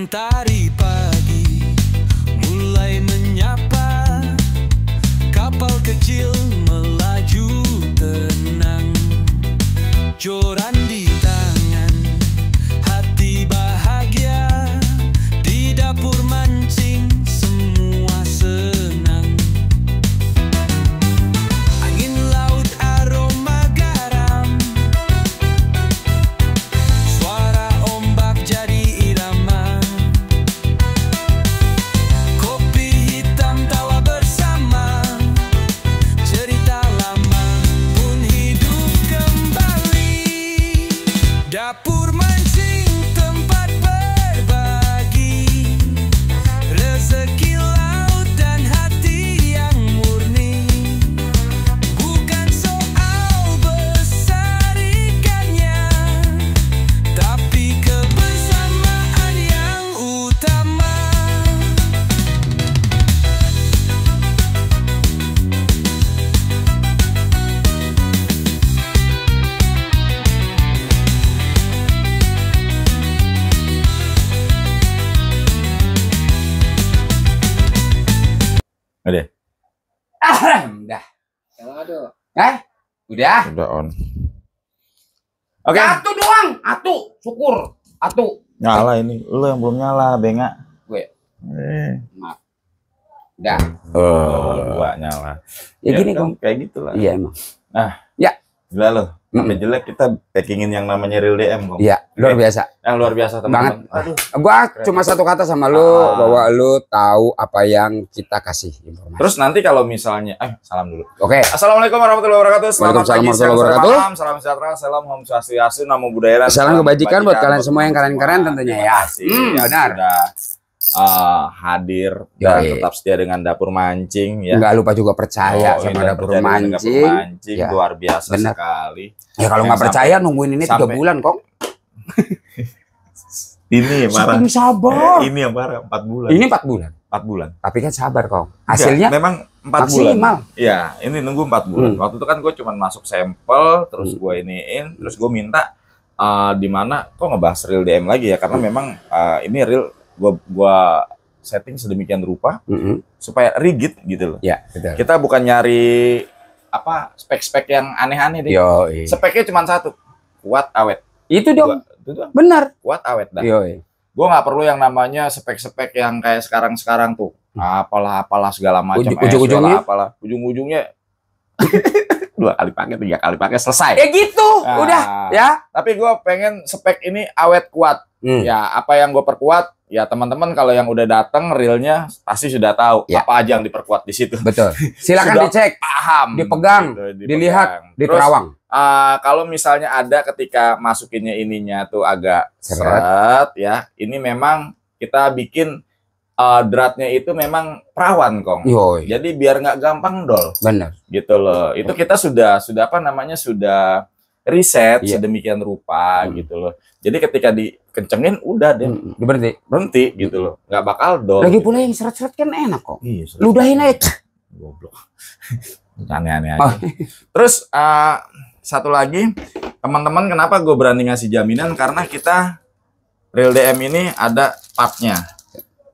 Mentari pagi mulai menyapa, kapal kecil melaju tenang, joran di tangan, hati bahagia, di dapur mancing semua senang. Angin laut aroma garam, suara ombak jadi irama, kopi hitam tawa bersama, cerita lama pun hidup kembali. Dapur mancing tempat berbagi, rezeki laut dan hati yang murni. Bukan soal besar ikannya, tapi kebersamaan yang utama. Udah. Udah. Aduh. Udah. Udah on. Oke. Atu doang. Atu. Syukur. Atu. Nyala ini. Lu yang belum nyala, Benga. Gue. Udah. Gua nyala. Ya gini, kan, Kong. kayak gitulah. Iya emang. Nah. Ya. Gila lo. Sampai jelek kita packingin yang namanya Real DM, Kong. Iya, luar biasa. Yang luar biasa, teman-teman. Aduh. Gua cuma satu kata sama lu, bahwa lu tahu apa yang kita kasih informasi. Terus nanti kalau misalnya, salam dulu. Oke. Assalamualaikum warahmatullahi wabarakatuh. Selamat Waalaikumsalam pagi, siang, warahmatullahi sore, wabarakatuh. malam. Salam sejahtera, salam Om Swastiastu, Namo Buddhaya. Salam kebajikan buat kalian semua yang keren-keren tentunya ya. Benar. Sudah hadir dan Yoi. tetap setia dengan Dapur Mancing ya. Nggak lupa juga percaya sama ini Dapur percaya dengan Mancing. Dapur Mancing Ya. luar biasa Benar. sekali. Ya kalau nggak percaya nungguin ini 3 bulan, Kong. Ini yang marah. Saking sabar. Ini yang marah 4 bulan. Ini 4 bulan. 4 bulan. Tapi kan sabar, Kong. Hasilnya memang 4 maksimal. bulan. Iya, ini nunggu 4 bulan. Waktu itu kan gue cuma masuk sampel, terus gue iniin, terus gue minta di mana kok ngebahas Real DM lagi ya, karena memang ini real gua setting sedemikian rupa supaya rigid gitu loh. Ya, betul. Kita bukan nyari apa spek-spek yang aneh-aneh deh. Yoi. Speknya cuma satu, kuat awet. Itu dong. Itu doang. Benar. Kuat awet dah. Yoi. Gue nggak perlu yang namanya spek-spek yang kayak sekarang tuh. Apalah segala macam. Ujung-ujungnya? Apalah. Ujung-ujungnya 2 kali pakai, 3 kali pakai selesai. Ya gitu. Nah, Udah, ya. Tapi gue pengen spek ini awet kuat. Ya, apa yang gue perkuat? Ya teman-teman kalau yang udah datang realnya pasti sudah tahu apa aja yang diperkuat di situ. Betul. Silakan Sudah dicek, paham, dipegang, gitu, dilihat, Terus, diterawang. kalau misalnya ada ketika masukinnya ininya tuh agak seret ya, ini memang kita bikin dratnya itu memang perawan, Kong. Yoi. Jadi biar nggak gampang dol. Benar. Gitu loh. Itu kita sudah apa namanya sudah riset sedemikian rupa gitu loh. Jadi ketika dikencengin udah deh berhenti gitu loh. Nggak bakal dol. Lagi pula yang seret-seret kan enak kok. Iya, ludahin aja. Goblok. Aneh-aneh aja. Terus satu lagi, teman-teman kenapa gue berani ngasih jaminan, karena kita Real DM ini ada partnya.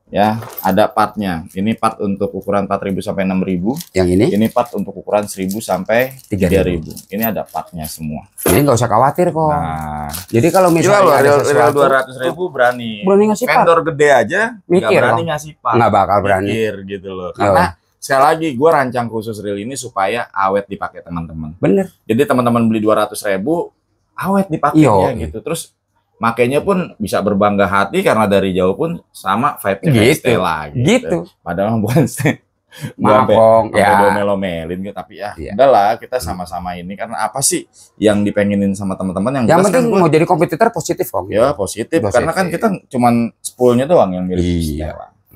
Ya, ada partnya. Ini part untuk ukuran 4.000 sampai 6.000. Yang ini? Ini part untuk ukuran 1.000 sampai 3.000. Ini ada partnya semua. Jadi nggak usah khawatir kok. Nah, jadi kalau misalnya ada sesuatu, 200.000 berani ngasih part. vendor gede aja nggak berani ngasih part. Nggak bakal berani. Mikir gitu loh. Karena sekali lagi gue rancang khusus Real ini supaya awet dipakai teman-teman. Bener. Jadi teman-teman beli 200.000 awet dipakainya gitu. Terus makanya pun bisa berbangga hati karena dari jauh pun sama vibe-nya gitu. Gitu. Padahal bukan stay. Maaf, ya melo-melin gitu, tapi udahlah kita sama-sama ini karena apa sih yang dipengenin sama teman-teman yang penting kan mau jadi kompetitor positif kok. Ya positif karena kan kita cuman spoolnya doang yang mirip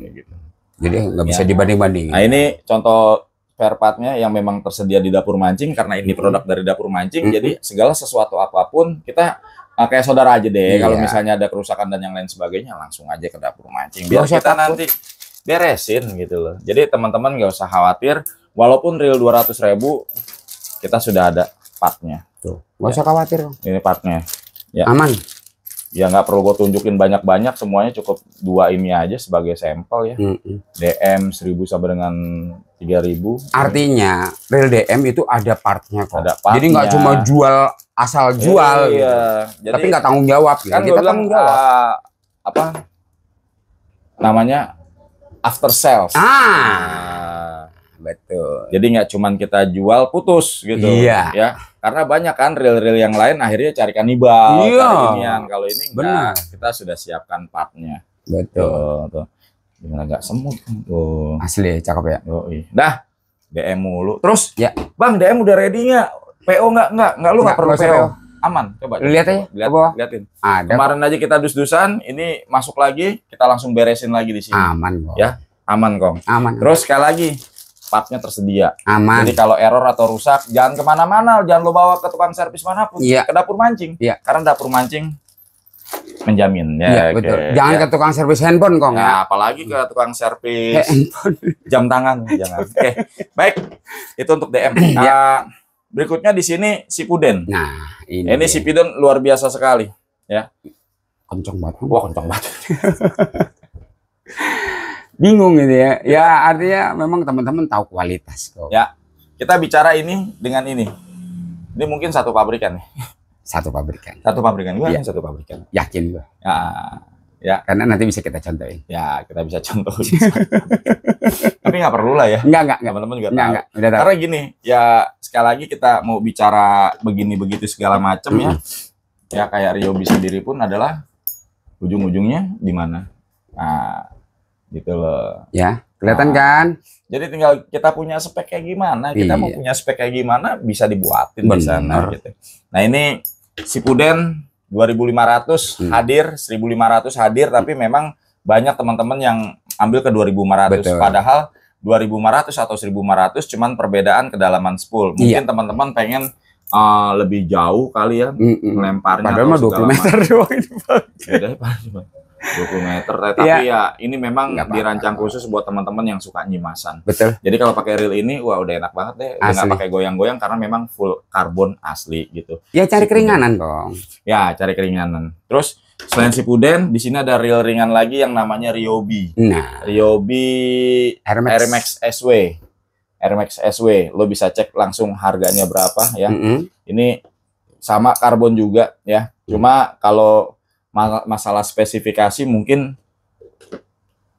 gitu. Jadi nggak bisa dibanding-banding. Nah ini contoh spare partnya yang memang tersedia di Dapur Mancing karena ini produk dari Dapur Mancing. Jadi segala sesuatu apapun kita kayak saudara aja deh. Kalau misalnya ada kerusakan dan yang lain sebagainya langsung aja ke Dapur Mancing. Biar kita nanti beresin gitu loh. Jadi teman-teman nggak usah khawatir. Walaupun Real 200.000 kita sudah ada partnya. Tuh, nggak usah khawatir. Ini partnya. Ya. Aman. Ya nggak perlu gue tunjukin banyak-banyak, semuanya cukup 2 ini aja sebagai sampel ya. DM 1000 sampai dengan 3000. Artinya real DM itu ada partnya kok. Ada partnya. Jadi nggak cuma jual asal jual gitu. Jadi, tapi nggak tanggung jawab gitu. Kan Kita tanggung jawab. Apa namanya, after sales. Betul. Jadi nggak cuman kita jual putus gitu. Iya. Ya, karena banyak kan reel-reel yang lain akhirnya cari kanibal, Iya. cari inian. Kalau ini Benar. enggak, kita sudah siapkan partnya. Betul. Tuh. Gimana nggak semut tuh. Asli cakep ya. Dah, DM mulu. Terus, ya, Bang, DM udah ready nggak? PO nggak lu nggak perlu usah PO. Aman, coba. Lihat aja. Liatin. Ada. Kemarin aja kita dus-dusan, ini masuk lagi, kita langsung beresin lagi di sini. Aman kok. Ya, aman kok. Aman. Terus sekali lagi, partnya tersedia. Aman. Jadi kalau error atau rusak, jangan kemana-mana, jangan lo bawa ke tukang servis manapun, Iya. ke dapur mancing. Iya. Karena dapur mancing menjamin. Iya, Ya, betul. oke. Jangan Ya. ke tukang servis handphone kok ya. Nah, apalagi ke tukang servis Handphone. jam tangan, jangan. Oke, baik. Itu untuk DM. Berikutnya di sini si Puden. Nah, Ini si Puden luar biasa sekali, ya. kenceng banget. Wah, kencang banget. Bingung gitu ya. Ya artinya memang teman-teman tahu kualitas kok. Ya, kita bicara ini dengan ini. Ini mungkin satu pabrikan nih. Satu pabrikan. Satu pabrikan, Iya. satu pabrikan. Yakin gua. Ya, Karena nanti bisa kita contohin. ya kita bisa contohin. Tapi nggak perlu lah ya. Enggak. Teman-teman juga tahu. Enggak. Udah tahu. Karena gini, ya sekali lagi kita mau bicara begini begitu segala macam ya. Ya kayak Ryobi sendiri pun adalah ujung-ujungnya di mana. Nah, gitu loh. Ya, kelihatan kan? Jadi tinggal kita punya spek kayak gimana, kita mau Iya. punya spek kayak gimana bisa dibuatin di Benar. sana gitu. Nah, ini si Puden 2.500 hadir, 1.500 hadir, tapi memang banyak teman-teman yang ambil ke 2.500. Betul. Padahal 2.500 atau 1.500 cuman perbedaan kedalaman spool. Mungkin teman-teman pengen lebih jauh kali ya melemparnya. Padahal mah atau 20 meter doang itu. Beda, cuma 20 meter. Tapi ya ini memang Nggak apa-apa. dirancang khusus buat teman-teman yang suka nyimasan. Betul. Jadi kalau pakai reel ini, wah udah enak banget deh. Udah nggak Asli. pakai goyang-goyang karena memang full karbon asli gitu. Ya cari keringanan dong. Ya, cari keringanan. Terus selain si Puden, di sini ada reel ringan lagi yang namanya Ryobi. Nah, Ryobi Air RMX Max. SW. RMX SW. Lo bisa cek langsung harganya berapa ya. Ini sama karbon juga ya. Cuma kalau masalah spesifikasi mungkin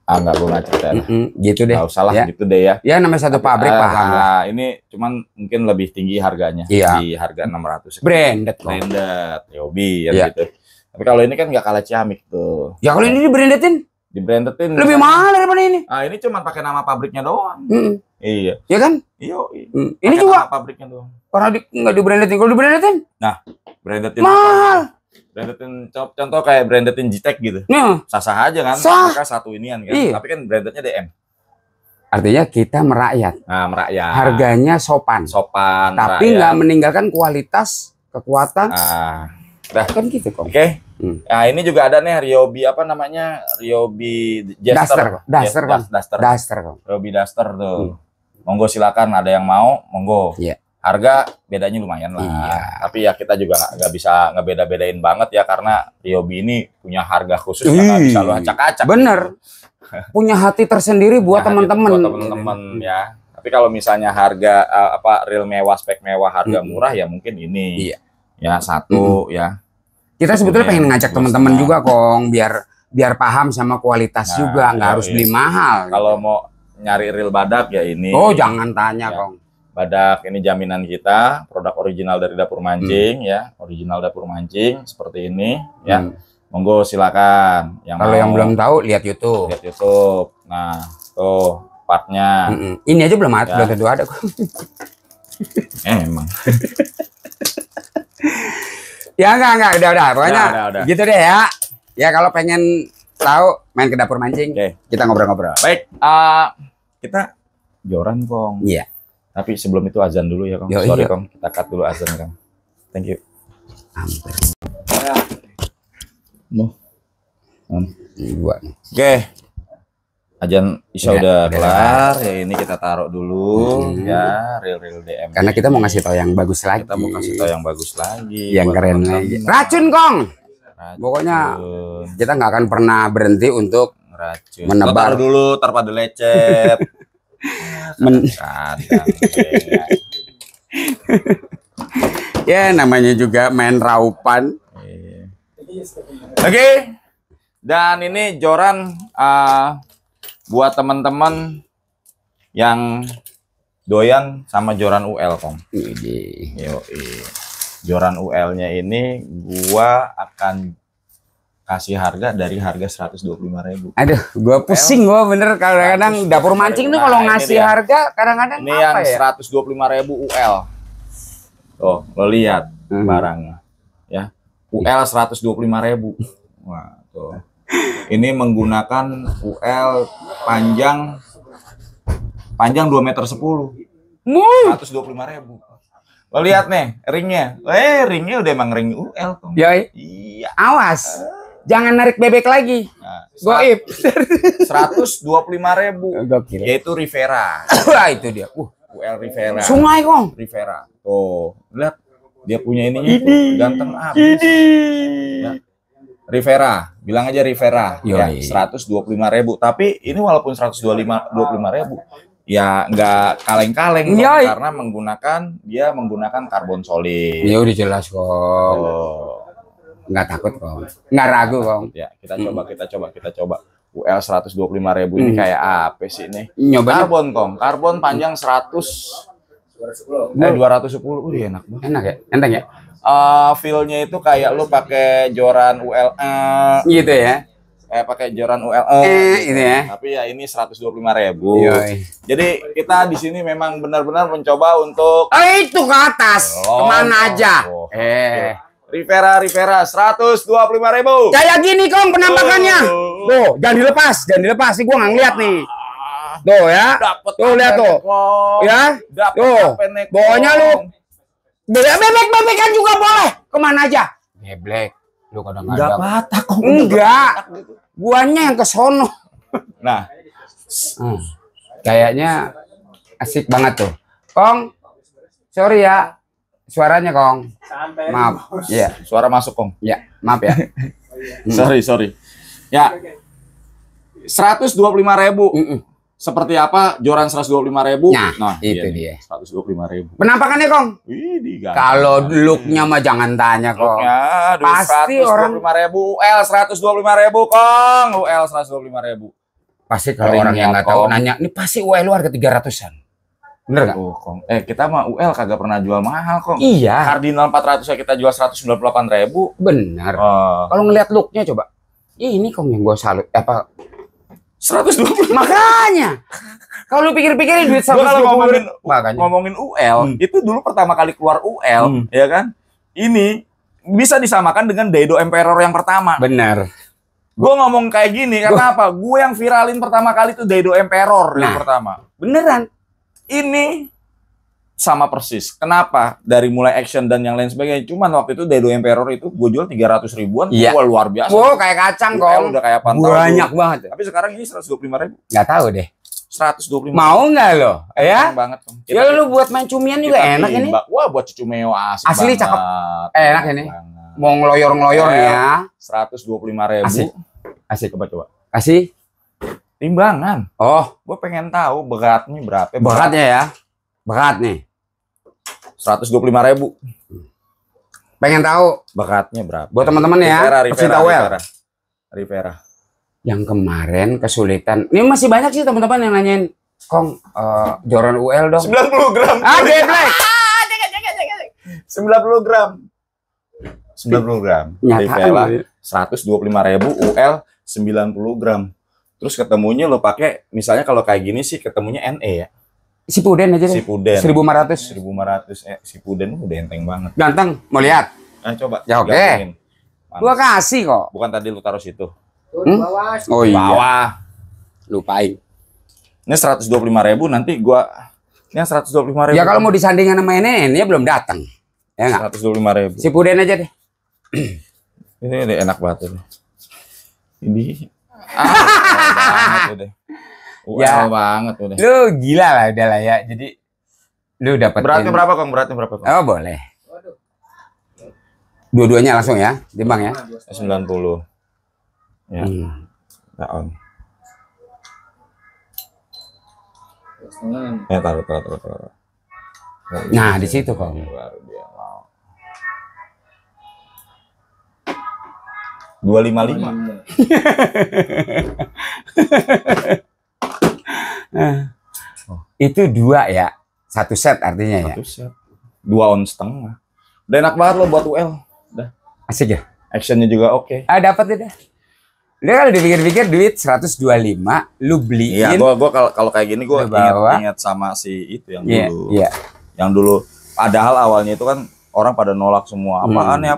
nggak gue nggak cerita. Gitu deh. Nggak usah lah Ya. gitu deh ya. Ya namanya satu pabrik paham lah. Ini cuman mungkin lebih tinggi harganya. Iya. Di harga 600. Branded kok. Branded, Ryobi ya Iya. gitu. Tapi kalau ini kan nggak kalah ciamik tuh. Ya kalau ini di-brandedin Di brandedin. lebih mahal daripada ini. Ini cuman pakai nama pabriknya doang. Iya. Ya kan? Iya. Ini juga nama pabriknya doang. karena nggak di-brandedin. Kalau di-brandedin Brandedin. mahal. Brandedin contoh kayak brandedin G-Tech gitu. Nah, Sah-sah aja kan. Sah. Mereka satu inian kan. Iya. Tapi kan brandednya DM. artinya kita merakyat. Nah, merakyat. Harganya sopan. Sopan. Tapi merakyat. nggak meninggalkan kualitas, kekuatan. Dah. Kan gitu kok. Oke. Nah, ini juga ada nih Ryobi apa namanya? Ryobi Duster. Duster kan? Duster. Duster kok. Ryobi Duster tuh. Monggo silakan, ada yang mau, monggo. Iya. Harga bedanya lumayan lah. Iya. Tapi ya kita juga nggak bisa ngebeda-bedain banget ya karena Ryobi ini punya harga khusus yang nggak bisa lo acak-acak. Bener. Punya hati tersendiri buat Punya hati teman-teman. Buat teman-teman ya. Tapi kalau misalnya harga real mewah, spek mewah, harga murah ya mungkin ini. Iya. Ya satu ya. Kita sebetulnya pengen ngajak teman-teman Setengah. juga Kong biar paham sama kualitas Nah, juga, nggak iya, harus iya. beli mahal. Kalau mau nyari real badak ya ini. Oh jangan tanya Ya. Kong. Badak ini jaminan kita, produk original dari dapur mancing ya, original dapur mancing seperti ini ya. Monggo silakan. Kalau yang belum tahu lihat YouTube. lihat YouTube. Nah, tuh partnya. Ini aja belum ada, Ya. belum tentu ada kok. Emang. Ya enggak, udah. Pokoknya Udah. gitu deh ya. Ya kalau pengen tahu main ke dapur mancing, Oke. kita ngobrol-ngobrol. Baik, kita joran Kong. Iya. Tapi sebelum itu azan dulu ya Kong. Yo, Sorry iya. Kong, kita cut dulu azan Kong. Thank you. Hampir. Dua. Oke. Azan Isya Ya, udah udah kelar. Ya ini kita taruh dulu ya, real DM. Karena kita mau ngasih tahu yang bagus lagi. Kita mau kasih tahu yang bagus lagi. yang buat keren teman-teman. lagi. Racun Kong. Pokoknya kita nggak akan pernah berhenti untuk racun. menebar Dulu terpada lecet. Kadang. Ya namanya juga main raupan. Oke. Dan ini joran buat teman-teman yang doyan sama joran UL, Kong. Yoi. Joran UL-nya ini gua akan kasih harga dari harga 125.000. Aduh, gua pusing gua bener kadang-kadang dapur mancing tuh kalau ngasih harga kadang-kadang ini apa yang ya? 125.000 UL. Tuh, lo lihat barangnya. Ya. UL 125.000. Wah, tuh. Ini menggunakan UL panjang 2 meter 10. 125.000. Lo lihat nih ringnya. Ringnya udah emang ring UL. Yoi. Iya. Awas. Jangan narik bebek lagi. Nah, Goib. 125.000. Gokil. Yaitu Rivera. Wah, itu dia. UL Rivera. Sungai, Kong. Rivera. Tuh, lihat dia punya ininya tuh, ganteng abis. Ya. Rivera, bilang aja Rivera. Ya, 125.000. Tapi ini walaupun 125.000 ya nggak kaleng-kaleng karena menggunakan karbon solid. Ya udah jelas kok. Nggak takut kok. Nggak ragu kok. Ya, kita coba. UL 125.000 ini kayak apa sih ini? Nyoba karbon panjang 210. Enak banget. Enak ya? Enteng ya? Feel-nya itu kayak lu pakai joran UL gitu ya. Kayak pakai joran UL gitu ya. Tapi ya ini 125.000. Jadi kita di sini memang benar-benar mencoba untuk itu ke atas. Kemana aja? Rivera 125.000. Kayak gini Kong penampakannya. Tuh, jangan dilepas. Nih gua nggak ngeliat nih. Tuh ya. Tuh lihat tuh. Ya. Tuh. Pokoknya lu bebek kan juga boleh. Kemana aja? Geblek. Lu kadang-kadang enggak patah kok. Enggak. Guanya yang ke sono. Nah. Kayaknya asik banget tuh. Kong. Sorry ya. Suaranya Kong. Maaf. Iya, suara masuk Kong. Ya, maaf ya. Sorry. Ya. 125.000. Seperti apa joran 125.000? Nah, itu dia. 125.000. Penampakannya Kong. Kalau looknya mah jangan tanya Kong. Pasti 125.000 UL 125.000 Kong. UL 125.000. Pasti kalau orang yang nggak tahu nanya, ini pasti UL lu harga 300-an. Bener nggak? Kong. Kita mah UL kagak pernah jual mahal Kong. Iya. Cardinal 400 ya kita jual 198.000. Benar. Kalau ngelihat looknya coba. Ini Kong yang gue salut. 120. Makanya. Kalau lu pikir-pikirin duit 120. Kalau ngomongin UL, itu dulu pertama kali keluar UL, ya kan? Ini bisa disamakan dengan Daido Emperor yang pertama. Benar. Gue ngomong kayak gini karena apa? Gue yang viralin pertama kali itu Daido Emperor yang pertama. Beneran. Ini sama persis. Kenapa? Dari mulai action dan yang lain sebagainya. Cuman waktu itu Daido Emperor itu gue jual 300.000-an. Iya. Wah, luar biasa. Wow, kayak kacang Kong. Udah kayak pantau. Banyak banget. Tapi sekarang ini 125.000. Nggak tahu deh. 125. Mau nggak lo? Ya? Banget. Ya lu buat main cumian juga enak ini. Wah, buat cucumeo asli cakep. Enak ini. Mau ngeloyor-ngeloyor ya. 125.000. Asik. Coba. Kasih timbangan. Oh, gue pengen tahu beratnya berapa. Beratnya ya. Berat nih. 125.000. Pengen tahu bekatnya berapa? Buat teman-teman ya, pecinta UL. Rivera. Yang kemarin kesulitan. Ini masih banyak sih teman-teman yang nanyain, Kong, joran UL dong. 90 gram. Geblek. 90 gram. 90 gram. Rivera 125.000 UL 90 gram. Terus ketemunya lo pakai, misalnya kalau kayak gini sih ketemunya NE ya. Sipuden aja deh. Sipuden. 1.500. 1.500. Sipuden udah enteng banget. Ganteng. Mau lihat? Coba. Ya oke. Gua kasih kok. Bukan tadi lu taruh situ. Oh iya. Bawah. Lupain. Ini 125.000 nanti gua. Ini 125.000. Ya kalau mau disandingkan sama ini belum datang. Ya enggak? 125.000. Sipuden aja deh. Ini enak banget ini. Ini. Banget udah. Ya banget udah. Lu gila lah udah lah ya. Jadi lu dapetin. Beratnya berapa Kong? Beratnya berapa Kong? Oh boleh. Dua-duanya langsung ya, timbang ya. 90. Ya. On. Taruh. Nah, di situ kok. Baru dia mau. 255. Itu 2 ya. 1 set artinya ya. 1 set. 2,5 oz. Udah enak banget lo buat UL. Udah. Asik ya? Actionnya juga oke. Dapat udah. Dia kalau dipikir-pikir duit 125, lu beliin. Iya, gua kalau kayak gini gua ingat sama si itu yang dulu. Iya. Yang dulu padahal awalnya itu kan orang pada nolak semua. Apaan nih?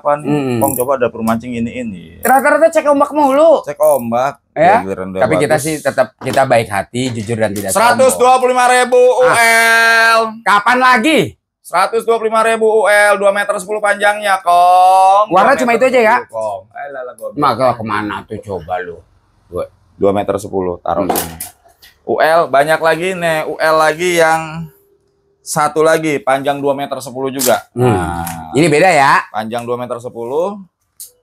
Kong coba dapur mancing ini. Rata-rata cek ombak mulu. Cek ombak. Ya. Tapi kita sih tetap kita baik hati, jujur dan tidak sombong. 125.000 UL. Kapan lagi? 125.000 UL, 2 meter 10 panjangnya, Kong. Warna cuma itu aja ya? Kong. Maka kemana tuh coba lu? 2 meter 10 taruh sini. UL banyak lagi nih, UL lagi yang satu lagi panjang 2 meter 10 juga. Nah, ini beda ya? Panjang 2 meter 10.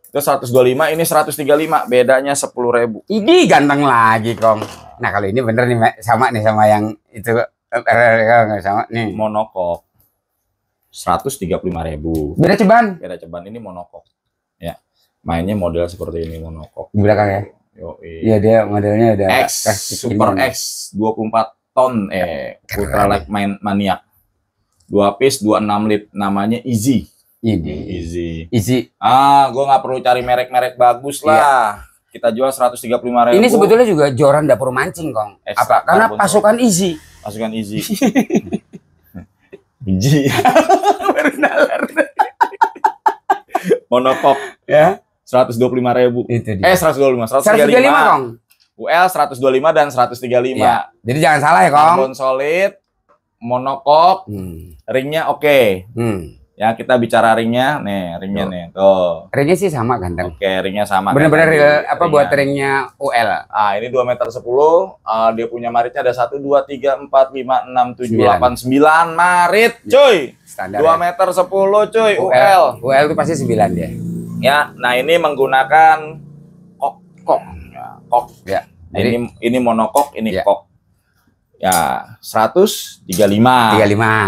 Itu 125, ini 135, bedanya 10.000. Ini ganteng lagi, Kong. Nah, kalau ini bener nih sama yang itu sama nih. Monokok. 135.000. Beda ceban. Beda ceban, ini monokok. Ya. Mainnya model seperti ini monokok. Di belakang ya? Iya, dia modelnya ada X Super X 24 ton Ultra Light Maniac. 2 piece 26 lit, namanya Easy. Easy. Gue nggak perlu cari merek-merek bagus lah. Iya. Kita jual 135.000. Ini sebetulnya juga joran dapur mancing, Kong. Apa? Karena pasukan Easy. Pasukan Easy. Easy. Monokok ya. 125.000. Itu dia. 135, 135, Kong. UL 125 dan 135. Ya. Jadi jangan salah ya, Kong. Karbon solid, monokok, ringnya oke. Ya, kita bicara ringnya, ringnya nih, tuh. Ringnya sih sama, ganteng. Oke, ringnya sama. Bener-bener buat ringnya UL. Ini 2 meter 10, dia punya maritnya ada 1, 2, 3, 4, 5, 6, 7, 8, 9 marit, cuy. Standar 2 meter 10, cuy, UL. UL itu pasti 9 dia. Ya, nah ini menggunakan kok. Ya. Nah, ini monokok, ini kok. Ya, 135.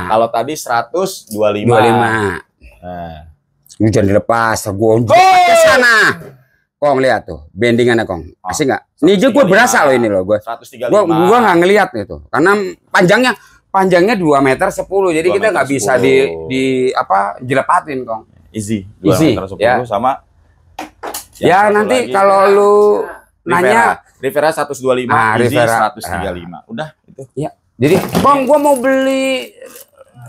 Kalau tadi 125. Nah. Ini jangan dilepas, gonjok ke sana. Kong lihat tuh, bendingannya, Kong. Asik nggak? Ini aja gue berasa loh ini loh, gue. 135. Gue nggak ngelihat itu, karena panjangnya 2 meter 10, jadi kita nggak bisa di jelepatin, Kong. Easy. 2 meter 10 ya. Sama. Ya nanti kalau lu nanya Rivera 125, Easy 135. Udah itu. Ya. Jadi, Bang, gua mau beli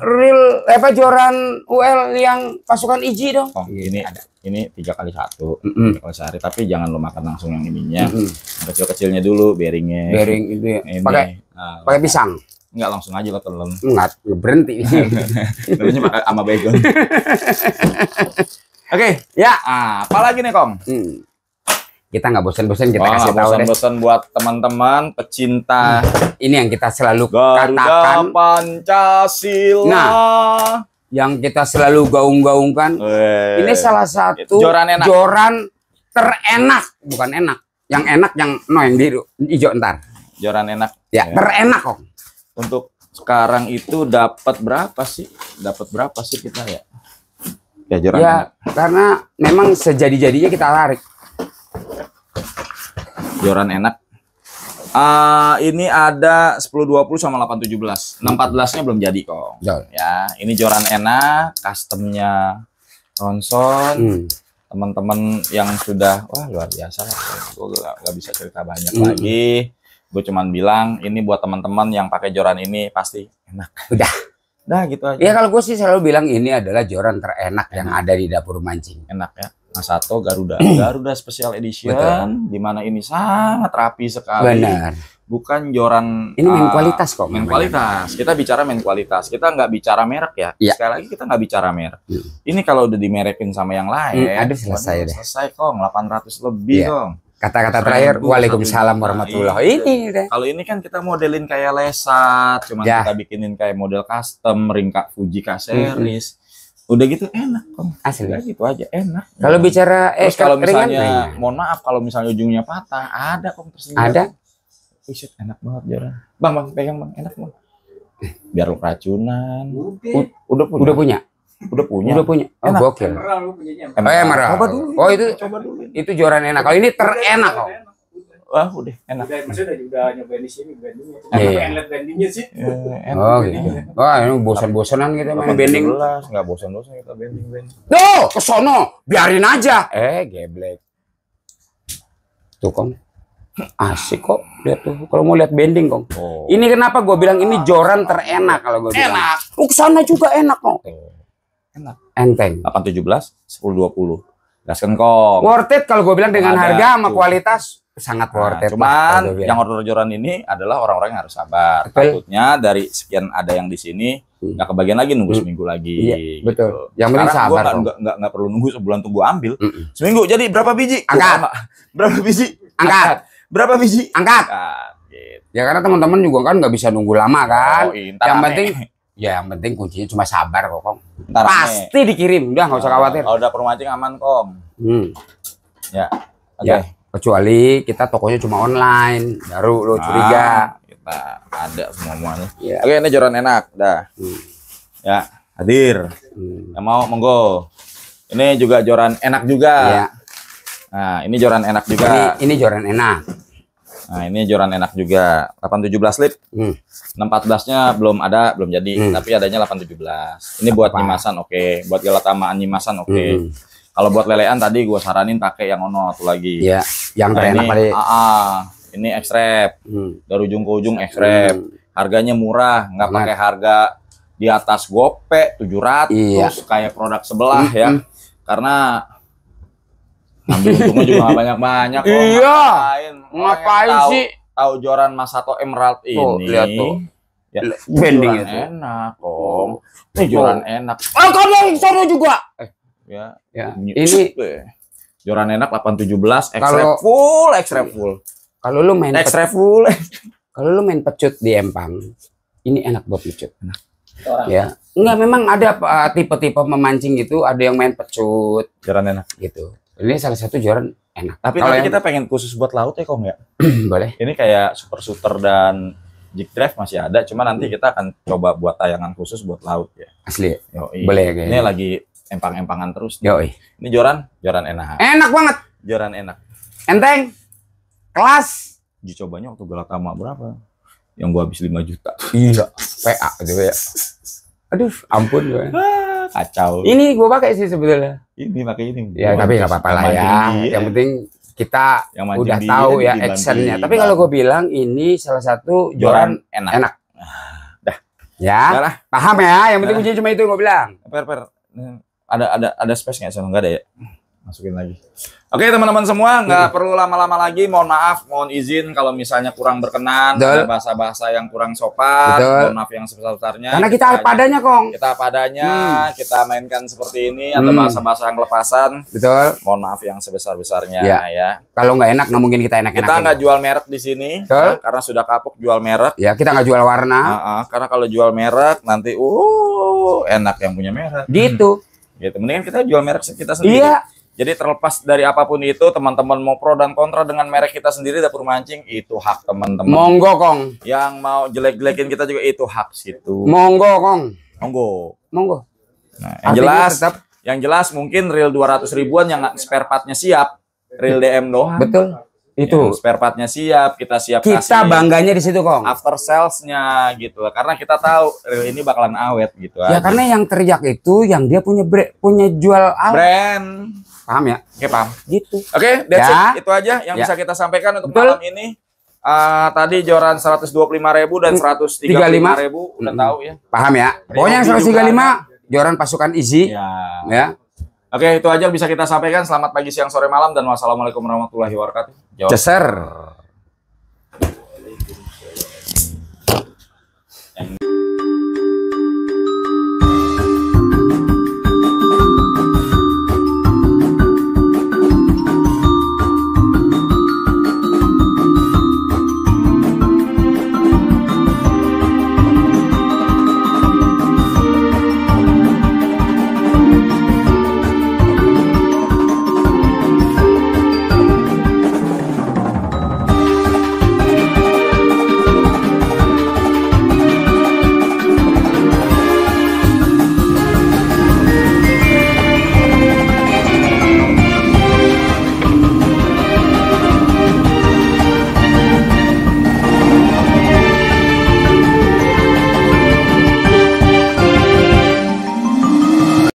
real joran UL yang pasukan Easy dong. Ini 3x1, 3 kali sehari, tapi jangan lo makan langsung yang ininya. Kecil-kecilnya dulu, bearingnya. Bearing itu ya. Pakai pisang. Enggak, langsung aja lo telan. Enggak, berhenti. Terusnya sama baygon. Oke, ya. Apalagi nih, Kong? Kita nggak bosan-bosan kita kasih tahu deh. Bosan buat teman-teman pecinta. Ini yang kita selalu Garuda katakan. Pancasila. Nah, yang kita selalu gaung-gaungkan. Ini salah satu joran terenak, bukan enak. Yang enak yang biru, hijau ntar. Joran enak. Ya, terenak, kok. Untuk sekarang itu dapat berapa sih? Kita ya? Ya, joran enak. Karena memang sejadi-jadinya kita tarik. Joran enak. Ini ada 1020 sama 817. 614-nya belum jadi, kok. Ya, ini joran enak, customnya Ronson. Teman-teman yang sudah luar biasa lah. Gue gak bisa cerita banyak lagi. Gue cuman bilang ini buat teman-teman yang pakai joran ini pasti enak. Udah gitu aja. Ya kalau gue sih selalu bilang ini adalah joran terenak yang ada di dapur mancing. Enak ya. Masato Garuda Special Edition, di mana ini sangat rapi sekali. Benar. Bukan joran. Ini main kualitas kok. Main kualitas. Kita bicara main kualitas. Kita nggak bicara merek ya. Sekali lagi kita nggak bicara merek. Ini kalau udah dimerekin sama yang lain, aduh selesai deh. Selesai, Kong. 800 lebih, Kong. Kata-kata terakhir, waalaikumsalam warahmatullahi. Ini deh. Kalau ini kan kita modelin kayak lesat, cuman kita bikinin kayak model custom, ring Fuji K series. Udah gitu enak, Kong. Asli. Udah gitu aja enak. Kalau bicara Terus kalau ringan, misalnya, ringan. mohon maaf kalau misalnya ujungnya patah, ada Kong tersedia. Ada. Buset, enak banget joran. Bang, pegang Bang, enak Bang. Biar lu keracunan. Udah punya. Udah punya. Udah punya. Udah punya. Oh, Enak. gokil. Emerald. Coba dulu. Oh, itu Coba dulu. itu joran enak. Kalau ini terenak kok. Wah, udah enak. Maksudnya udah nyobain di sini brandingnya. Iya. Pengen lihat brandingnya sih. Enak. Oh, gitu. Wah, ini bosan-bosanan kita main bending. Enggak bosan-bosan kita bending. Tuh, ke sono, biarin aja. Geblek. Tuh, Kong. Asik kok. Lihat tuh, kalau mau lihat bending, Kong. Oh. Ini kenapa gue bilang ini joran terenak kalau gue bilang. Enak. Ke sana juga enak kok. Enak. Enteng. 817 1020. Gaskan Kong. Worth it kalau gue bilang dengan Ada, harga sama tuh. kualitas sangat worth it. Cuman lah, yang order joran ini adalah orang-orang yang harus sabar. Betul. Takutnya dari sekian ada yang di sini nggak kebagian lagi, nunggu seminggu lagi. Iya, gitu. betul. Yang penting Sekarang sabar, gua Kong. nggak perlu nunggu sebulan tunggu ambil. Seminggu jadi berapa biji? Angkat. Berapa biji? Angkat. Berapa biji? Angkat. Gitu. Ya karena teman-teman juga kan nggak bisa nunggu lama kan. Oh, ntar yang rame. penting ya yang penting kuncinya cuma sabar kok, Kong. Ntar rame. Pasti dikirim, udah nggak usah khawatir. Kalau udah permancing aman Kong. Ya. Oke. Ya, kecuali kita tokonya cuma online, baru lo curiga. Kita ada semuanya. Ya. Oke, ini joran enak, dah. Ya, hadir. Yang mau monggo. Ini juga joran enak juga. Ya. Nah, ini joran enak juga. Ini joran enak. Nah, ini joran enak juga. 817 lip. 614-nya belum ada, belum jadi. Tapi adanya 817. Ini buat Apa? nyimasan oke. Buat gelatamaan nyimasan oke. Kalau buat lelean tadi gue saranin pakai yang ono tuh lagi. Ya, yang Nah, terenak ini kali. ini ekstrep. Dari ujung ke ujung ekstrep. Harganya murah, nggak Benar. pakai harga di atas gope 700 Iya. kayak produk sebelah ya. Karena ambil untungnya juga nggak banyak-banyak kok. Iya. Ngapain Ngapain sih? Tahu joran Masato Emerald Tuh, ini. lihat tuh. Ya, Bending joran itu. enak kok. Ini joran enak. Oh, kamu sono juga. Ya. Ya, Ini joran enak 817 Kalau- ekstrep full. Kalau lu main Ekstrep full. kalau lu main pecut di Empang, ini enak buat pecut. Ya, enggak memang ada tipe-tipe memancing gitu, ada yang main pecut Joran enak. gitu. Ini salah satu joran enak. Tapi kalau nanti yang kita pengen khusus buat laut ya, Kong ya. boleh. Ini kayak super shooter dan jig drive masih ada, cuma nanti kita akan coba buat tayangan khusus buat laut ya. Asli. Yoi. Boleh kayaknya. Ini lagi empang-empangan terus. Yoi. Ini joran enak. Enak banget. Joran enak. Enteng. Kelas. Uji cobanya waktu Galatama berapa? Yang gua habis 5 juta. Iya. PA gitu ya. Aduh, ampun gue. Kacau. Ini gue pakai sih sebetulnya. Ini pakai ini. Ya, tapi nggak apa-apa lah ya. Yang penting kita Yang mancing udah di- tahu ya di- actionnya. di- Tapi kalau gue bilang ini salah satu joran joran enak. enak. Dah. Ya, Udah lah. paham ya. Yang penting kuncinya cuma itu gue bilang. Per. Ada space nggak? Nggak ada ya? Masukin lagi. Oke teman-teman semua, nggak perlu lama-lama lagi. Mohon maaf, mohon izin kalau misalnya kurang berkenan, Betul. ada bahasa-bahasa yang kurang sopan. Betul. Mohon maaf yang sebesar-besarnya. Karena kita hanya- padanya, Kong. Kita padanya, kita mainkan seperti ini. Ada bahasa-bahasa yang lepasan. Betul. Mohon maaf yang sebesar-besarnya Iya. ya. Kalau nggak enak, nggak mungkin kita enak-enakin. Kita nggak jual merek di sini, Betul. ya, karena sudah kapok jual merek. Ya, kita nggak jual warna. Karena kalau jual merek nanti, enak yang punya merek. Gitu. Gitu. Mendingan kita jual merek kita sendiri. Iya. Jadi terlepas dari apapun itu, teman-teman mau pro dan kontra dengan merek kita sendiri Dapur Mancing, itu hak teman-teman. Monggo, Kong. Yang mau jelek-jelekin kita juga itu hak situ. Monggo, Kong. Monggo. Monggo. Nah, yang Artinya jelas, tetap- yang jelas mungkin reel 200 ribuan yang spare partnya siap, reel DM doang. Betul. Itu. Yang spare partnya siap, kita siap Kita kasih bangganya di situ, Kong. after salesnya gitu, karena kita tahu reel ini bakalan awet gitu. Ya aja. karena yang teriak itu yang dia punya jual alat. Brand. Paham ya? Oke, paham. Gitu. Oke, that's Ya. it. Itu aja yang Ya. bisa kita sampaikan untuk Betul. malam ini. Tadi joran 125.000 dan 135.000 udah tahu ya. Paham ya? Pokoknya yang 135 joran pasukan easy Ya. ya. Oke, itu aja bisa kita sampaikan. Selamat pagi, siang, sore, malam dan wassalamualaikum warahmatullahi wabarakatuh. Jawab. Ceser.